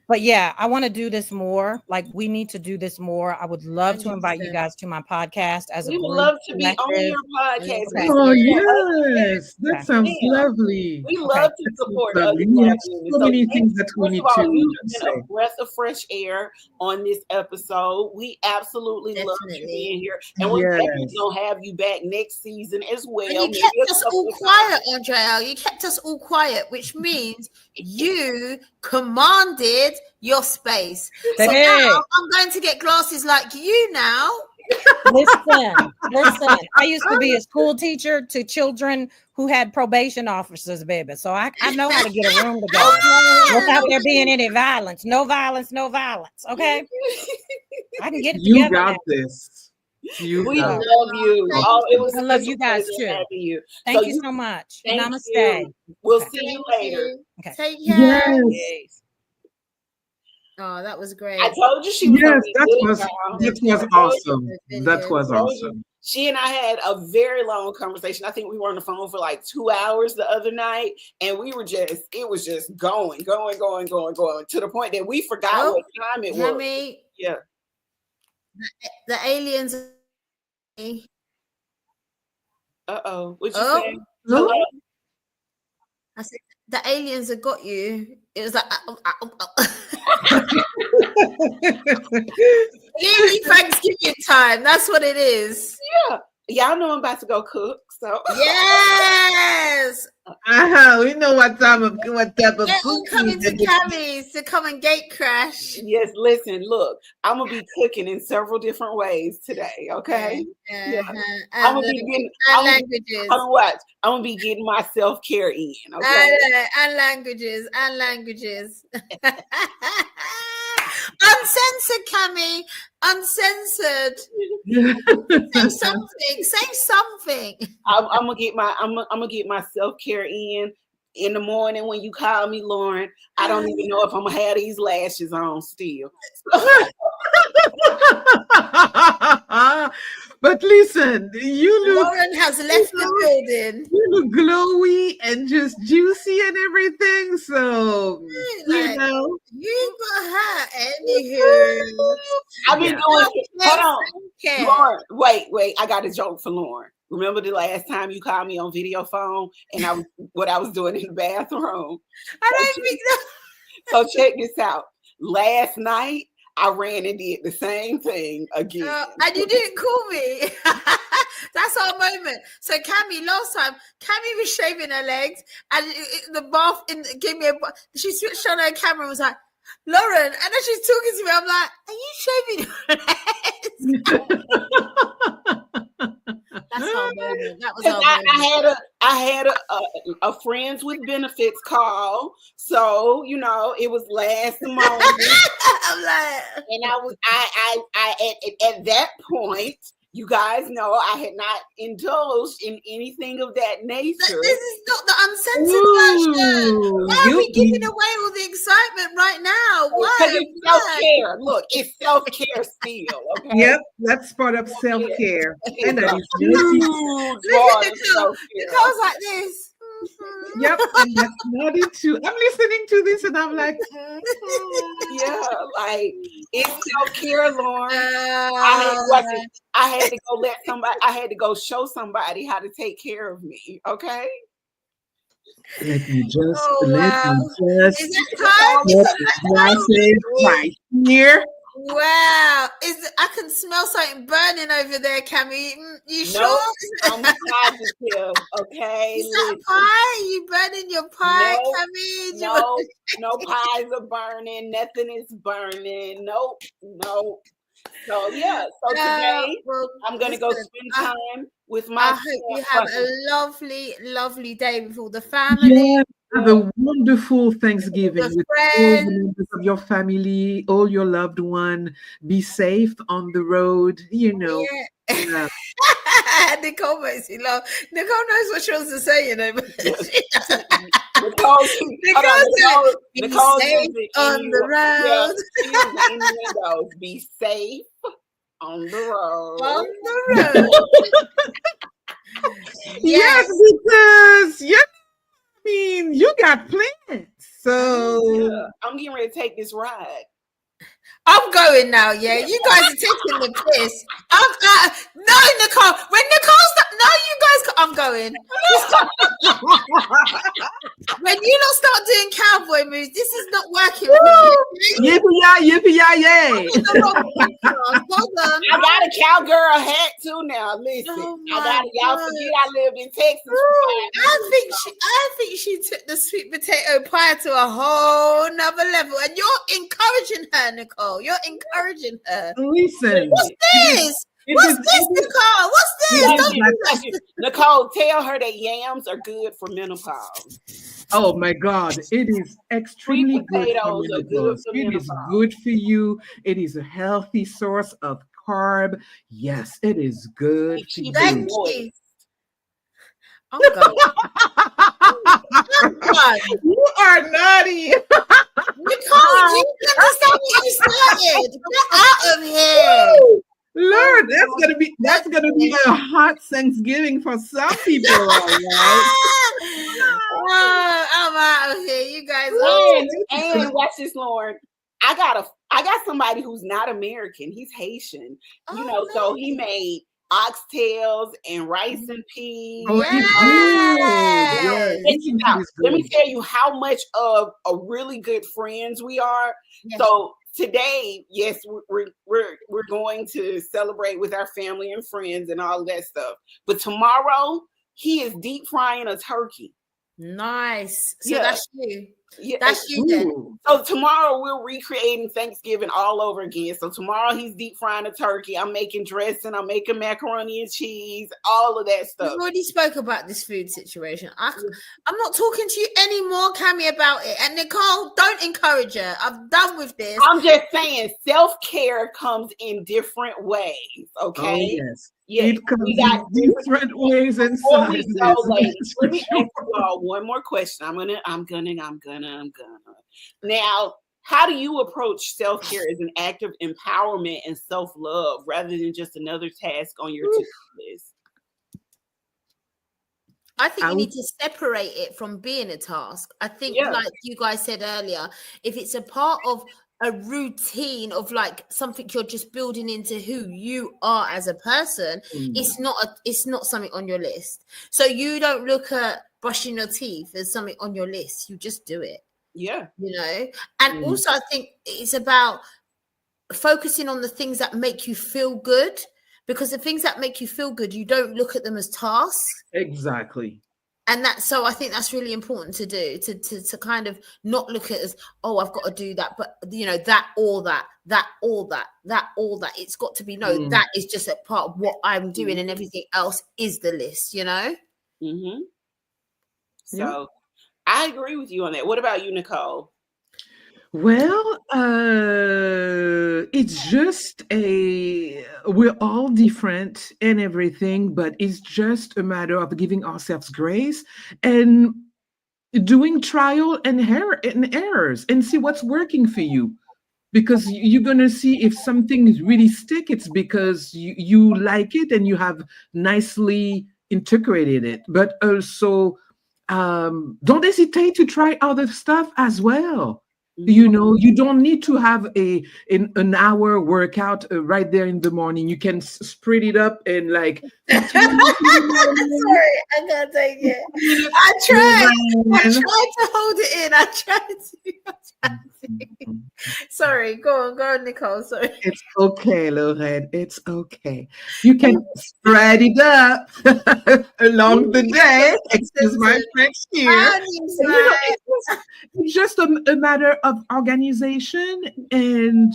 But yeah, I want to do this more. Like we need to do this more. I would love to invite you guys to my podcast as a group. We would love to be on your podcast. Okay. Oh yes, that sounds lovely. We love to support other We have so many things that we need to you've been a breath of fresh air on this episode. We absolutely love you being here, and we're definitely gonna have you back next season as well. And you kept us all quiet, Andrea. You kept us all quiet, which means you commanded your space. So now I'm going to get glasses like you now. Listen. I used to be a school teacher to children who had probation officers, baby. So I know how to get a room together without there being any violence. No violence. Okay, I can get it together. You got this. We love you. I love you guys too. Thank you so much. Namaste. You. We'll see you later. Okay. Take care. Yes. Oh, that was great. I told you she was. Yes, that was awesome. That was awesome. She and I had a very long conversation. I think we were on the phone for like 2 hours the other night, and we were it was just going to the point that we forgot what time it was. Yeah. The aliens. What you saying? Hello? I said the aliens have got you. It was like really Thanksgiving time. That's what it is. Yeah. Y'all know I'm about to go cook. So yes. We know what type of They're coming to Cammie's to come and gate crash. Yes, listen, look, I'm gonna be cooking in several different ways today. Okay. Yeah. I'm gonna be getting languages. I'm gonna be getting my self-care in. Okay. And languages. Uncensored, Cammie. Uncensored. Say something. I'm gonna get my self-care in the morning when you call me, Lauren. I don't even know if I'm gonna have these lashes on still. But listen, Lauren has left the building. You look glowy and just juicy and everything. So you got her. Anywho, I've been doing. Hold on. care. Lauren, wait. I got a joke for Lauren. Remember the last time you called me on video phone and I was doing in the bathroom? I don't think that. So check this out. Last night, I ran and did the same thing again. And you didn't call me. That's our moment. So Cammy, last time, Cammy was shaving her legs, and the bath gave me she switched on her camera and was like, Lauren, and then she's talking to me. I'm like, are you shaving your legs? That's our moment. That was our moment. I had a friends with benefits call, so it was last moment. I'm like, and I at that point, you guys know I had not indulged in anything of that nature. This is not the uncensored version. Why are we giving away all the excitement right now? Why? Because it's self-care. Look, it's self-care still. Okay? Yep, that's part of self-care. And that is Nicole's like this. Yep, and that's naughty too. I'm listening to this and I'm like, yeah, like it's self-care, Lauren. I had to go I had to go show somebody how to take care of me. Okay. let me just Is that time? Right here. Wow, I can smell something burning over there, Cammy. You sure? I'm positive. Okay. Is that pie? You burning your pie, Cammy? No pies are burning. Nothing is burning. Nope. So today I'm gonna go spend time with my. I hope you have a lovely, lovely day with all the family. Yeah, have a wonderful Thanksgiving The with all the members of your family, all your loved one. Be safe on the road. Yeah. Yeah. Nicole makes me laugh. Nicole knows what she wants to say, Nicole safe on the road. Be safe on the road. On the road. Yes, because you got plans. So I'm getting ready to take this ride. I'm going now, yeah. You guys are taking the piss. No, Nicole. When Nicole's you guys. I'm going. When you don't start doing cowboy moves, this is not working. Yippee-yay! Hold on. I got a cowgirl hat too now. Listen, y'all forget I lived in Texas. I think she took the sweet potato pie to a whole nother level, and you're encouraging her, Nicole. You're encouraging her. Listen. What's this? What's this, Nicole? What's this? Nicole, tell her that yams are good for menopause. Oh my God, it is extremely good for menopause. It is good for you. It is a healthy source of carb. Yes, it is good for you. Thank you. I'm going. You are naughty. Nicole, you understand what you started. Get out of here. Lord, that's gonna be a hot Thanksgiving for some people, all right? Oh, I'm out of here. You guys and watch this, Lauren. I got somebody who's not American. He's Haitian. So he made oxtails and rice and peas. Oh, yes. Let me tell you how much of a really good friends we are. Yes. So today, yes, we're going to celebrate with our family and friends and all that stuff. But tomorrow, he is deep frying a turkey. Nice. So that's you. Yeah, that's you then. So tomorrow we're recreating Thanksgiving all over again. So tomorrow he's deep frying a turkey. I'm making dressing. I'm making macaroni and cheese. All of that stuff. We already spoke about this food situation. I'm not talking to you anymore, Cammy, about it. And Nicole, don't encourage her. I'm done with this. I'm just saying, self-care comes in different ways. Okay. Oh, yes. Yeah, it comes in different ways and sizes. Let me ask you all one more question. I'm gonna. Now, how do you approach self-care as an act of empowerment and self-love rather than just another task on your to-do list? I think you need to separate it from being a task. I think, like you guys said earlier, if it's a part of a routine of like something you're just building into who you are as a person, it's not something on your list. So you don't look at brushing your teeth as something on your list. You just do it. Yeah. You know, and also I think it's about focusing on the things that make you feel good, because the things that make you feel good, you don't look at them as tasks. Exactly. And so I think that's really important to do, to kind of not look at it as, oh, I've got to do that, but you know, that or that. It's got to be, no, that is just a part of what I'm doing, and everything else is the list, you know? Mm-hmm. So I agree with you on that. What about you, Nicole? Well, it's just we're all different and everything, but it's just a matter of giving ourselves grace and doing trial and errors and see what's working for you. Because you're going to see if something is really stick, it's because you like it and you have nicely integrated it. But also, don't hesitate to try other stuff as well. You know, you don't need to have an hour workout right there in the morning. You can spread it up and like. Sorry, I can't take it. I tried to hold it in. I tried to. Sorry, go on, Nicole. Sorry. It's okay, Lorraine. It's okay. You can spread it up along the day. Excuse my French here. It's just a matter of organization and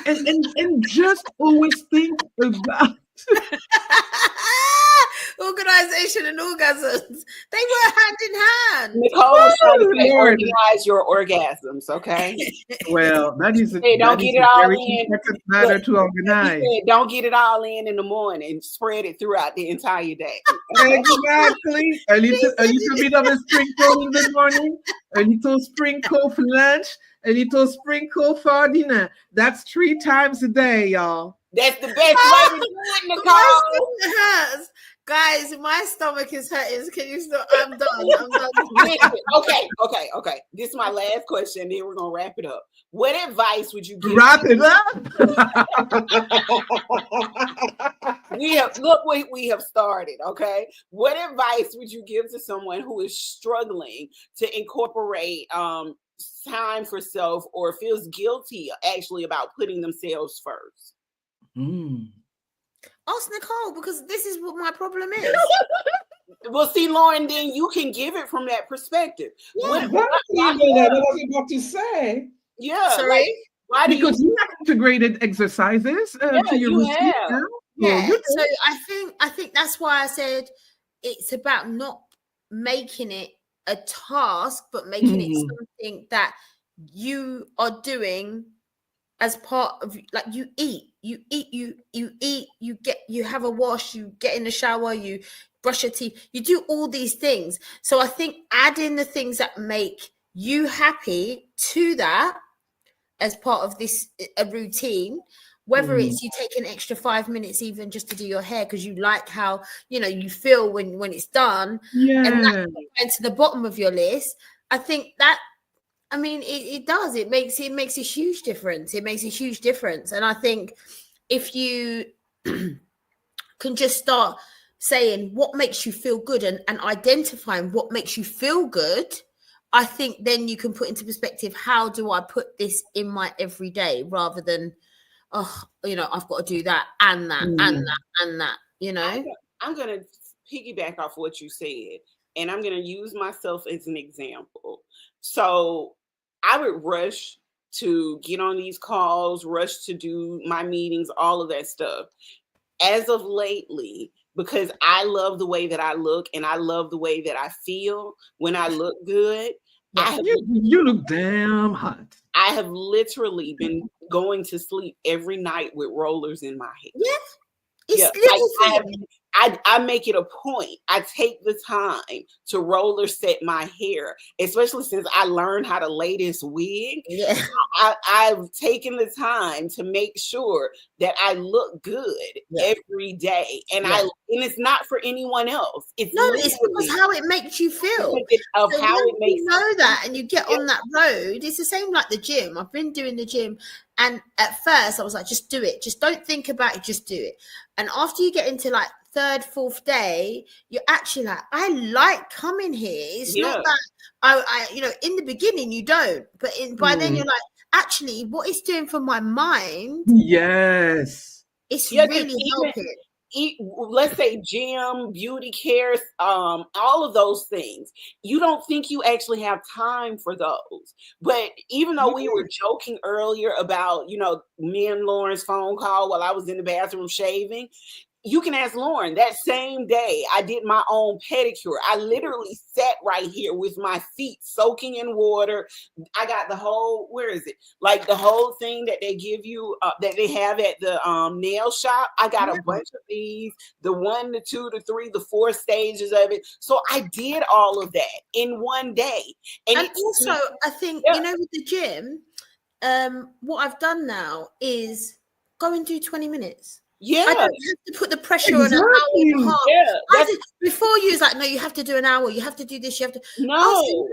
and just always think about organization and orgasms. They work hand in hand. Nicole's trying to organize your orgasms, okay? Well, that is a, don't get it all in. Matter to organize. Don't get it all in the morning. Spread it throughout the entire day. Exactly. A little bit of a sprinkle in the morning, a little sprinkle for lunch, a little sprinkle for dinner. That's 3 times a day, y'all. That's the best way to do it, Nicole. Guys, my stomach is hurting. Can you stop? I'm done. Okay. This is my last question. Then we're gonna wrap it up. What advice would you give? Wrap it up. we have started. Okay. What advice would you give to someone who is struggling to incorporate time for self, or feels guilty actually about putting themselves first? Ask Nicole, because this is what my problem is. Well, see, Lauren, then you can give it from that perspective. Yeah, what I was about to say. Yeah. Sorry? Because you have integrated exercises to your routine. Yeah. So I think that's why I said it's about not making it a task, but making it something that you are doing as part of, like, you have a wash, you get in the shower, you brush your teeth, you do all these things. So I think adding the things that make you happy to that as part of this a routine, whether it's you take an extra 5 minutes even just to do your hair because you like how, you know, you feel when it's done, and that's going to the bottom of your list. I think that, I mean, it does. It makes a huge difference. It makes a huge difference. And I think if you can just start saying what makes you feel good and identifying what makes you feel good, I think then you can put into perspective, how do I put this in my everyday, rather than, oh, you know, I've got to do that and that and that and that, you know? I'm going to piggyback off what you said, and I'm going to use myself as an example. So I would rush to get on these calls, rush to do my meetings, all of that stuff. As of lately, because I love the way that I look and I love the way that I feel when I look good. You look damn hot. I have literally been going to sleep every night with rollers in my head. Yeah. I make it a point. I take the time to roller set my hair, especially since I learned how to lay this wig. Yeah. I've taken the time to make sure that I look good every day. And and it's not for anyone else. It's because how it makes you feel. Of so how it makes you know that, and you get on that road. It's the same like the gym. I've been doing the gym, and at first I was like, just do it. Just don't think about it. Just do it. And after you get into like third, fourth day, you're actually like, I like coming here. It's not that I in the beginning you don't, but by then you're like, actually, what it's doing for my mind, yes, it's really helping. Let's say gym, beauty care, all of those things. You don't think you actually have time for those. But even though we were joking earlier about, me and Lauren's phone call while I was in the bathroom shaving, you can ask Lauren. That same day, I did my own pedicure. I literally sat right here with my feet soaking in water. I got the whole, like the whole thing that they give you, that they have at the nail shop. I got a bunch of these, the 1, the 2, the 3, the 4 stages of it. So I did all of that in one day. And also, I think, with the gym, what I've done now is go and do 20 minutes. Yeah, I don't have to put the pressure on an hour and a half. Before you was like, no, you have to do an hour. You have to do this. You have to. No.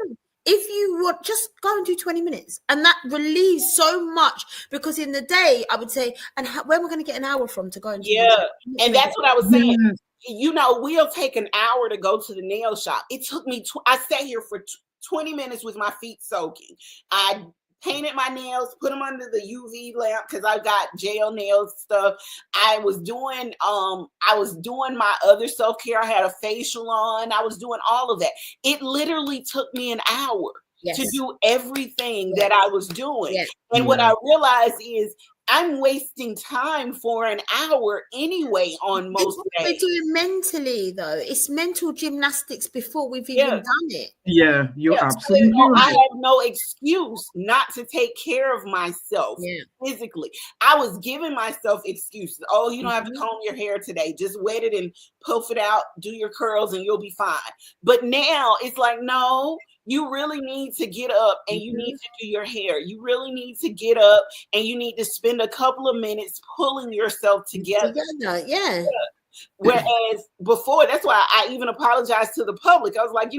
If you want, just go and do 20 minutes, and that relieves so much. Because in the day, I would say, and where am I going to get an hour from to go and do? And that's what I was saying. We'll take an hour to go to the nail shop. It took me. I sat here for 20 minutes with my feet soaking. I painted my nails, put them under the UV lamp because I got gel nail stuff. I was doing my other self-care. I had a facial on. I was doing all of that. It literally took me an hour to do everything that I was doing. And what I realized is I'm wasting time for an hour anyway on most days. We're doing mentally, though. It's mental gymnastics before we've even done it. Yeah, you're absolutely right. I have no excuse not to take care of myself physically. I was giving myself excuses. Oh, you don't have to comb your hair today. Just wet it and puff it out, do your curls, and you'll be fine. But now it's like, no, you really need to get up and you need to do your hair. You really need to get up and you need to spend a couple of minutes pulling yourself together. Whereas before, that's why I even apologized to the public. I was like,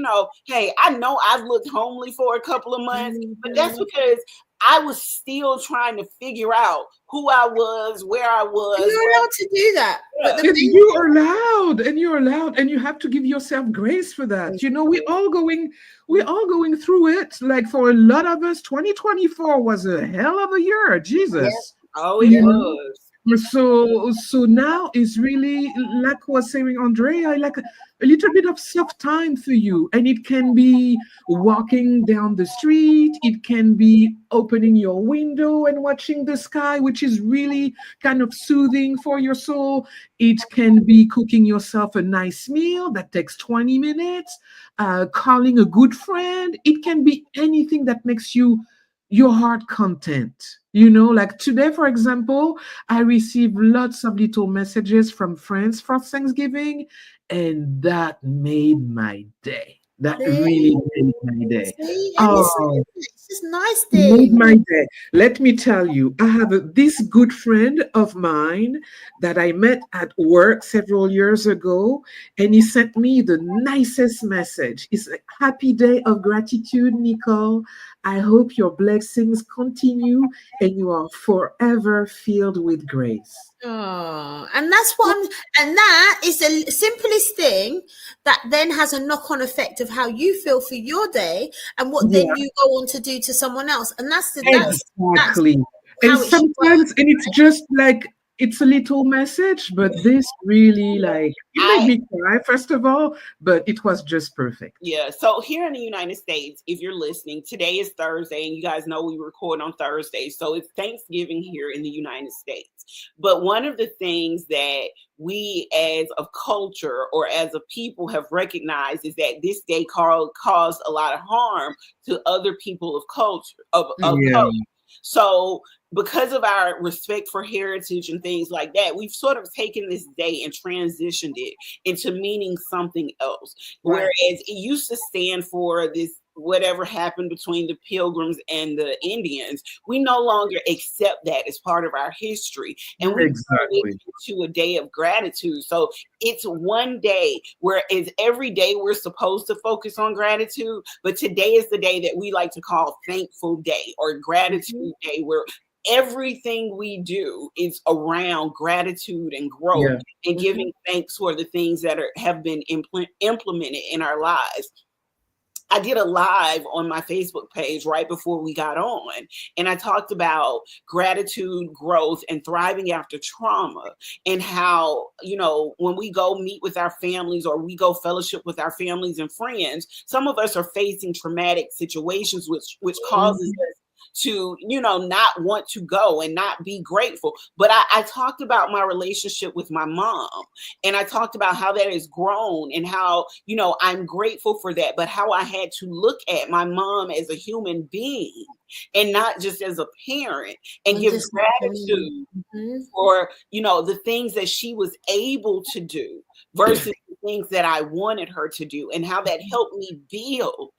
hey, I know I've looked homely for a couple of months, but that's because I was still trying to figure out who I was, where I was. You're allowed to do that. And you're allowed, and you have to give yourself grace for that. We're all going through it. Like for a lot of us, 2024 was a hell of a year. Jesus. Oh, it was. So now is really, like was saying Andrea, like a little bit of soft time for you. And it can be walking down the street. It can be opening your window and watching the sky, which is really kind of soothing for your soul. It can be cooking yourself a nice meal that takes 20 minutes, calling a good friend. It can be anything that makes your heart content. Like today, for example, I received lots of little messages from friends for Thanksgiving, and that made my day. That really made my day. It's just nice thing. Made my day. Let me tell you, I have this good friend of mine that I met at work several years ago, and he sent me the nicest message. It's a happy day of gratitude, Nicole. I hope your blessings continue and you are forever filled with grace. Oh, and that's and that is the simplest thing that then has a knock-on effect of how you feel for your day and what then you go on to do to someone else. And that's exactly. And sometimes, and it's just like, it's a little message, but this really, like, it made me cry, first of all, but it was just perfect. Yeah. So here in the United States, if you're listening, today is Thursday, and you guys know we record on Thursday. So it's Thanksgiving here in the United States. But one of the things that we as a culture or as a people have recognized is that this day caused a lot of harm to other people of culture. Culture. So because of our respect for heritage and things like that, we've sort of taken this day and transitioned it into meaning something else. Right. Whereas it used to stand for this, whatever happened between the Pilgrims and the Indians, we no longer accept that as part of our history. And we turn it into a day of gratitude. So it's one day, whereas every day we're supposed to focus on gratitude, but today is the day that we like to call Thankful Day or Gratitude Day, where everything we do is around gratitude and growth and giving thanks for the things that have been implemented in our lives. I did a live on my Facebook page right before we got on, and I talked about gratitude, growth, and thriving after trauma, and how, when we go meet with our families or we go fellowship with our families and friends, some of us are facing traumatic situations, which causes us to, not want to go and not be grateful. But I talked about my relationship with my mom, and I talked about how that has grown and how, I'm grateful for that, but how I had to look at my mom as a human being and not just as a parent, and give gratitude for, the things that she was able to do versus the things that I wanted her to do, and how that helped me build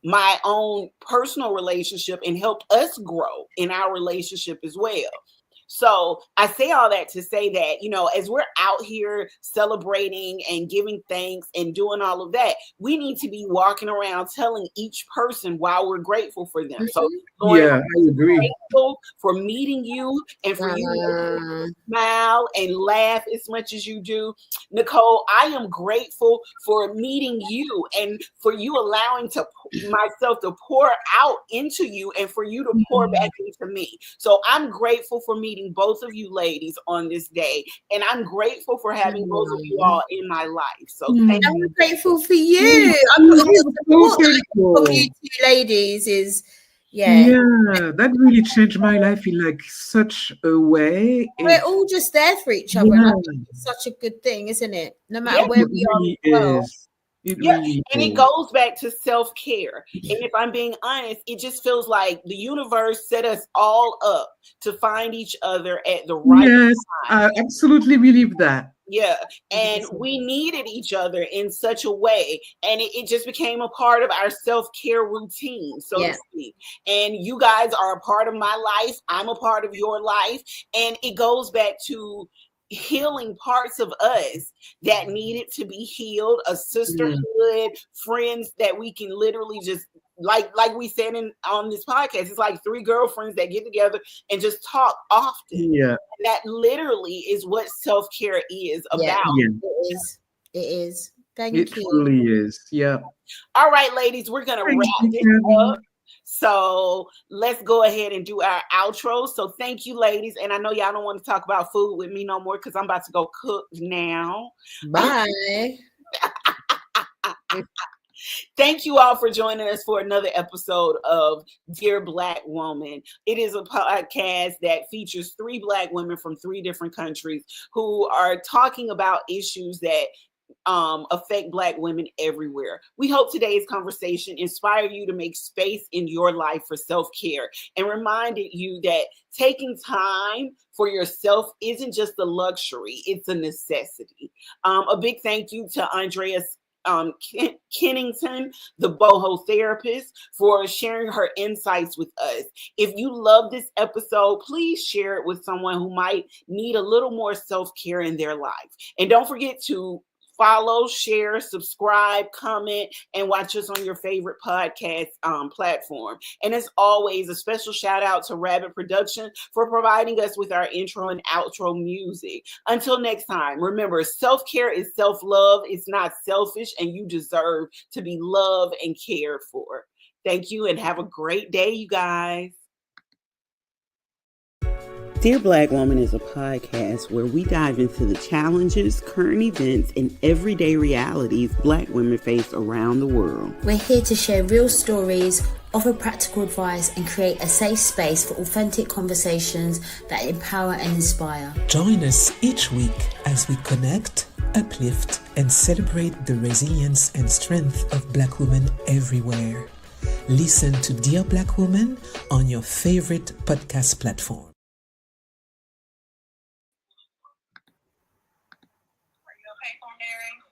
my own personal relationship and helped us grow in our relationship as well. So I say all that to say that, as we're out here celebrating and giving thanks and doing all of that, we need to be walking around telling each person why we're grateful for them. So I agree. Grateful for meeting you and for you to smile and laugh as much as you do. Nicole, I am grateful for meeting you and for you allowing myself to pour out into you and for you to pour back into me. So I'm grateful for meeting both of you ladies on this day, and I'm grateful for having both of you all in my life. So thank you. I'm grateful for you. I'm so grateful for you two ladies. That really changed my life in like such a way. We're all just there for each other. And I think it's such a good thing, isn't it? No matter where we are. And it goes back to self-care. And if I'm being honest, it just feels like the universe set us all up to find each other at the right time. I absolutely believe that. Yeah. And we needed each other in such a way. And it just became a part of our self-care routine, so to speak. And you guys are a part of my life. I'm a part of your life. And it goes back to healing parts of us that needed to be healed, a sisterhood, friends that we can literally just like we said on this podcast, it's like three girlfriends that get together and just talk often. And that literally is what self-care is about. It is. Thank you. It really is. All right, ladies, we're gonna wrap this up. So let's go ahead and do our outro. So thank you, ladies. And I know y'all don't want to talk about food with me no more because I'm about to go cook now. Bye. Thank you all for joining us for another episode of Dear Black Woman. It is a podcast that features three Black women from three different countries who are talking about issues that affect Black women everywhere. We hope today's conversation inspired you to make space in your life for self-care and reminded you that taking time for yourself isn't just a luxury, it's a necessity. A big thank you to Andrea Kennington, the boho therapist, for sharing her insights with us. If you love this episode, please share it with someone who might need a little more self-care in their life. And don't forget to follow, share, subscribe, comment, and watch us on your favorite podcast platform. And as always, a special shout out to Rabbit Production for providing us with our intro and outro music. Until next time, remember, self-care is self-love. It's not selfish, and you deserve to be loved and cared for. Thank you, and have a great day, you guys. Dear Black Woman is a podcast where we dive into the challenges, current events, and everyday realities Black women face around the world. We're here to share real stories, offer practical advice, and create a safe space for authentic conversations that empower and inspire. Join us each week as we connect, uplift, and celebrate the resilience and strength of Black women everywhere. Listen to Dear Black Woman on your favorite podcast platform. paper, Mary?